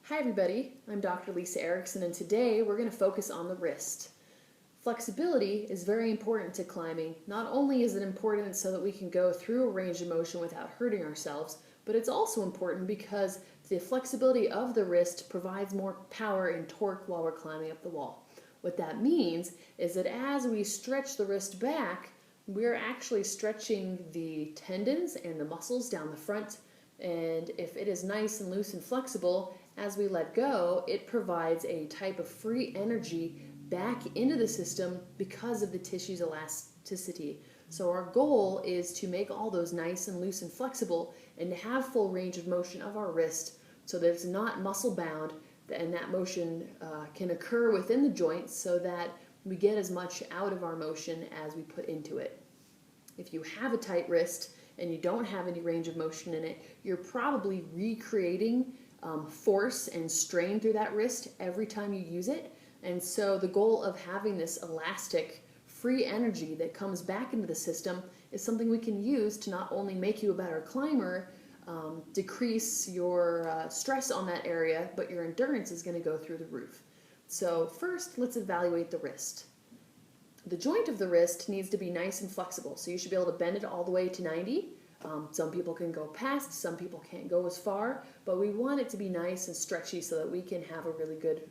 Hi everybody, I'm Dr. Lisa Erickson, and today we're going to focus on the wrist. Flexibility is very important to climbing. Not only is it important so that we can go through a range of motion without hurting ourselves, but it's also important because the flexibility of the wrist provides more power and torque while we're climbing up the wall. What that means is that as we stretch the wrist back, we're actually stretching the tendons and the muscles down the front, and if it is nice and loose and flexible, as we let go, it provides a type of free energy back into the system because of the tissue's elasticity. So our goal is to make all those nice and loose and flexible and to have full range of motion of our wrist so that it's not muscle bound, and that motion can occur within the joints so that we get as much out of our motion as we put into it. If you have a tight wrist and you don't have any range of motion in it, you're probably recreating force and strain through that wrist every time you use it. And so the goal of having this elastic free energy that comes back into the system is something we can use to not only make you a better climber, decrease your stress on that area, but your endurance is going to go through the roof. So first, let's evaluate the wrist. The joint of the wrist needs to be nice and flexible, so you should be able to bend it all the way to 90. Some people can go past, some people can't go as far, but we want it to be nice and stretchy so that we can have a really good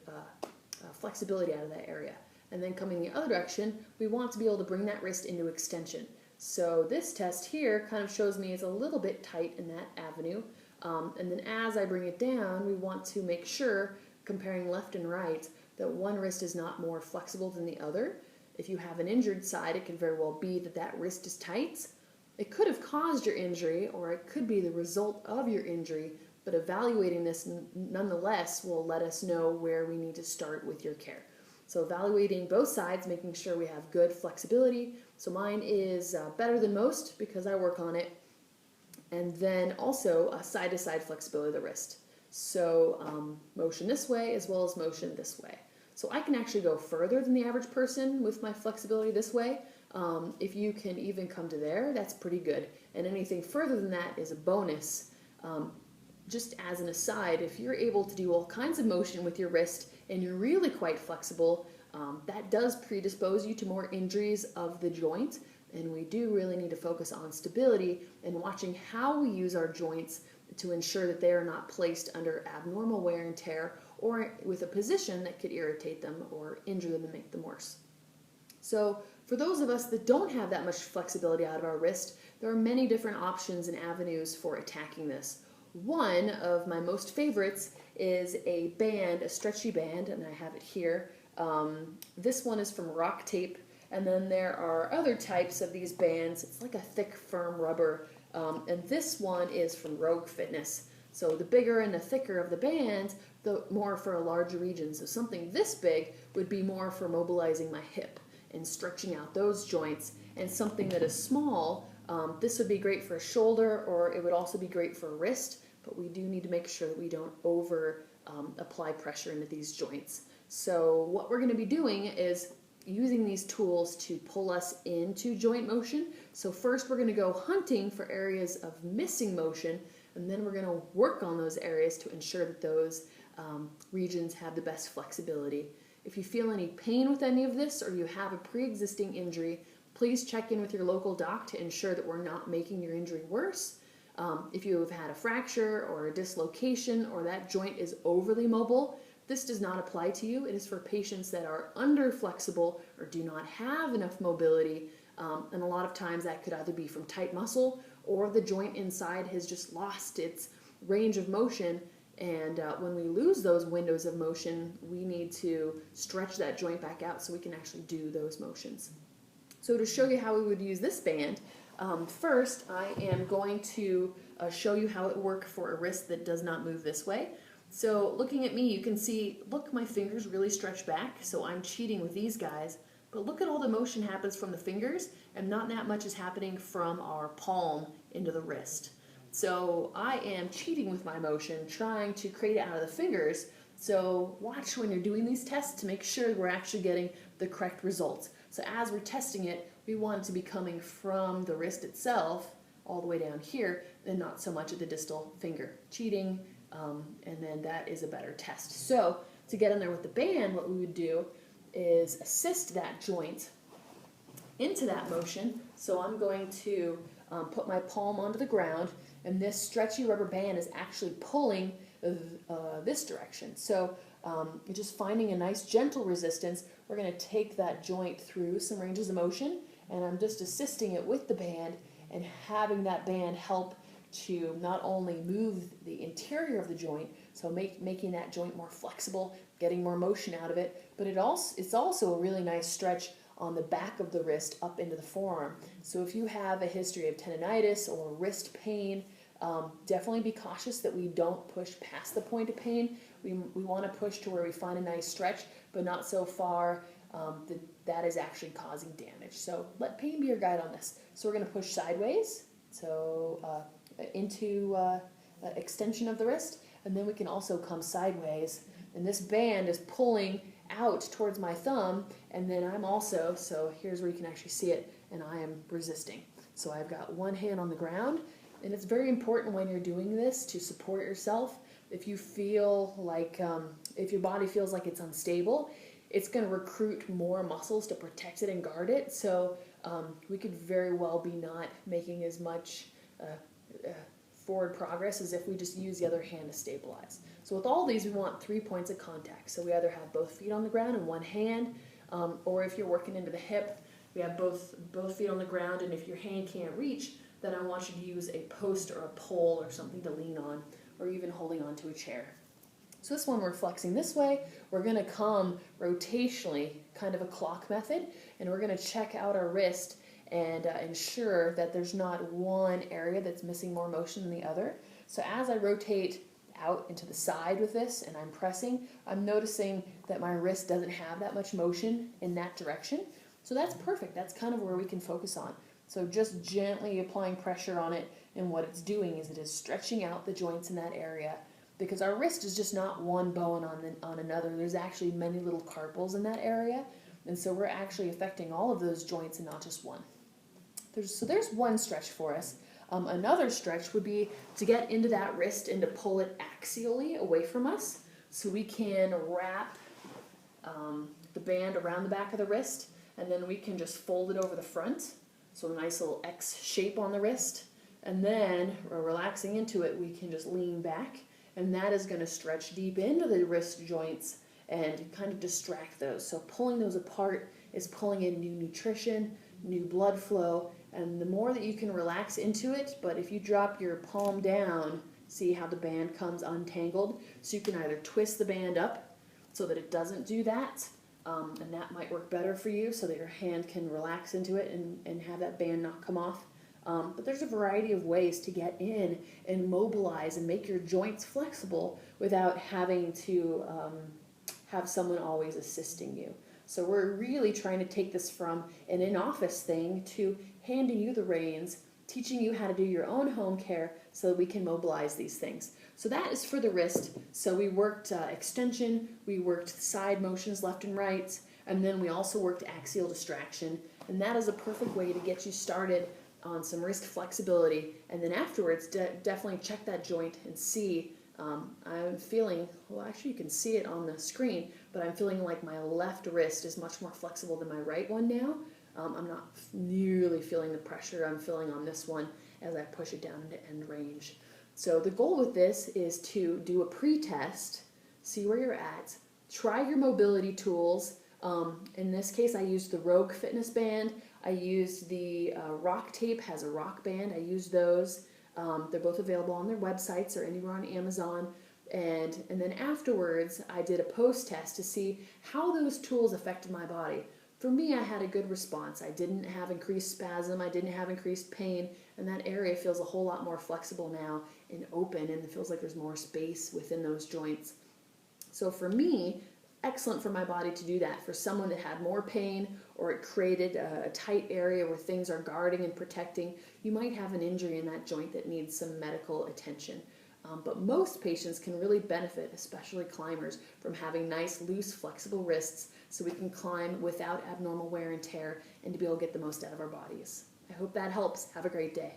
flexibility out of that area. And then coming the other direction, we want to be able to bring that wrist into extension. So this test here kind of shows me it's a little bit tight in that avenue. And then as I bring it down, we want to make sure, comparing left and right, that one wrist is not more flexible than the other. If you have an injured side, it can very well be that that wrist is tight. It could have caused your injury, or it could be the result of your injury, but evaluating this nonetheless will let us know where we need to start with your care. So evaluating both sides, making sure we have good flexibility. So mine is better than most because I work on it. And then also a side-to-side flexibility of the wrist. So motion this way as well as motion this way. So I can actually go further than the average person with my flexibility this way. If you can even come to there, that's pretty good. And anything further than that is a bonus. Just as an aside, if you're able to do all kinds of motion with your wrist and you're really quite flexible, that does predispose you to more injuries of the joint. And we do really need to focus on stability and watching how we use our joints to ensure that they are not placed under abnormal wear and tear or with a position that could irritate them or injure them and make them worse. So for those of us that don't have that much flexibility out of our wrist, there are many different options and avenues for attacking this. One of my most favorites is a band, a stretchy band, and I have it here. This one is from Rock Tape, and then there are other types of these bands. It's like a thick, firm rubber, and this one is from Rogue Fitness. So the bigger and the thicker of the bands, the more for a larger region. So something this big would be more for mobilizing my hip and stretching out those joints, and something that is small, this would be great for a shoulder, or it would also be great for a wrist, but we do need to make sure that we don't over apply pressure into these joints. So what we're going to be doing is using these tools to pull us into joint motion. So first we're going to go hunting for areas of missing motion, and then we're going to work on those areas to ensure that those regions have the best flexibility. If you feel any pain with any of this, or you have a pre-existing injury, please check in with your local doc to ensure that we're not making your injury worse. If you have had a fracture or a dislocation, or that joint is overly mobile, this does not apply to you. It is for patients that are under flexible or do not have enough mobility. And a lot of times that could either be from tight muscle, or the joint inside has just lost its range of motion. And when we lose those windows of motion, we need to stretch that joint back out so we can actually do those motions. So to show you how we would use this band, first I am going to show you how it works for a wrist that does not move this way. So looking at me, you can see, look, my fingers really stretch back, so I'm cheating with these guys. But look at all the motion happens from the fingers, and not that much is happening from our palm into the wrist. So I am cheating with my motion, trying to create it out of the fingers. So watch when you're doing these tests to make sure we're actually getting the correct results. So as we're testing it, we want it to be coming from the wrist itself all the way down here, and not so much at the distal finger. Cheating and then that is a better test. So to get in there with the band, what we would do is assist that joint into that motion. So I'm going to put my palm onto the ground, and this stretchy rubber band is actually pulling this direction. So just finding a nice gentle resistance, we're going to take that joint through some ranges of motion, and I'm just assisting it with the band and having that band help to not only move the interior of the joint, so making that joint more flexible, getting more motion out of it, but it's also a really nice stretch on the back of the wrist up into the forearm. So if you have a history of tendonitis or wrist pain, definitely be cautious that we don't push past the point of pain. We want to push to where we find a nice stretch, but not so far that is actually causing damage. So let pain be your guide on this. So we're going to push sideways, so into extension of the wrist, and then we can also come sideways, and this band is pulling out towards my thumb, and then I'm also, so here's where you can actually see it, and I am resisting. So I've got one hand on the ground, and it's very important when you're doing this to support yourself. If you feel like, if your body feels like it's unstable, it's going to recruit more muscles to protect it and guard it. So we could very well be not making as much forward progress as if we just use the other hand to stabilize. So with all these, we want 3 points of contact. So we either have both feet on the ground and one hand, or if you're working into the hip, we have both feet on the ground, and if your hand can't reach, then I want you to use a post or a pole or something to lean on, or even holding onto a chair. So this one we're flexing this way. We're going to come rotationally, kind of a clock method, and we're going to check out our wrist and ensure that there's not one area that's missing more motion than the other. So as I rotate out into the side with this and I'm pressing, I'm noticing that my wrist doesn't have that much motion in that direction. So that's perfect. That's kind of where we can focus on. So just gently applying pressure on it, and what it's doing is it is stretching out the joints in that area, because our wrist is just not one bone on another. There's actually many little carpals in that area, and so we're actually affecting all of those joints and not just one. So there's one stretch for us. Another stretch would be to get into that wrist and to pull it axially away from us, so we can wrap the band around the back of the wrist, and then we can just fold it over the front, so a nice little X shape on the wrist, and then relaxing into it, we can just lean back, and that is going to stretch deep into the wrist joints and kind of distract those. So pulling those apart is pulling in new nutrition, new blood flow, and the more that you can relax into it, but if you drop your palm down, see how the band comes untangled, so you can either twist the band up so that it doesn't do that, and that might work better for you so that your hand can relax into it and have that band not come off. But there's a variety of ways to get in and mobilize and make your joints flexible without having to have someone always assisting you. So we're really trying to take this from an in-office thing to handing you the reins, teaching you how to do your own home care so that we can mobilize these things. So that is for the wrist. So we worked extension, we worked side motions left and right, and then we also worked axial distraction. And that is a perfect way to get you started on some wrist flexibility. And then afterwards, definitely check that joint and see. I'm feeling, well, actually you can see it on the screen, but I'm feeling like my left wrist is much more flexible than my right one now. I'm not nearly feeling the pressure I'm feeling on this one as I push it down into end range. So the goal with this is to do a pre-test, see where you're at, try your mobility tools. In this case, I used the Rogue Fitness Band. I used the Rock Tape, has a rock band. I used those. They're both available on their websites or anywhere on Amazon. And then afterwards, I did a post-test to see how those tools affected my body. For me, I had a good response. I didn't have increased spasm. I didn't have increased pain. And that area feels a whole lot more flexible now and open, and it feels like there's more space within those joints. So for me, excellent for my body to do that. For someone that had more pain, or it created a tight area where things are guarding and protecting, you might have an injury in that joint that needs some medical attention. But most patients can really benefit, especially climbers, from having nice, loose, flexible wrists so we can climb without abnormal wear and tear and to be able to get the most out of our bodies. I hope that helps. Have a great day.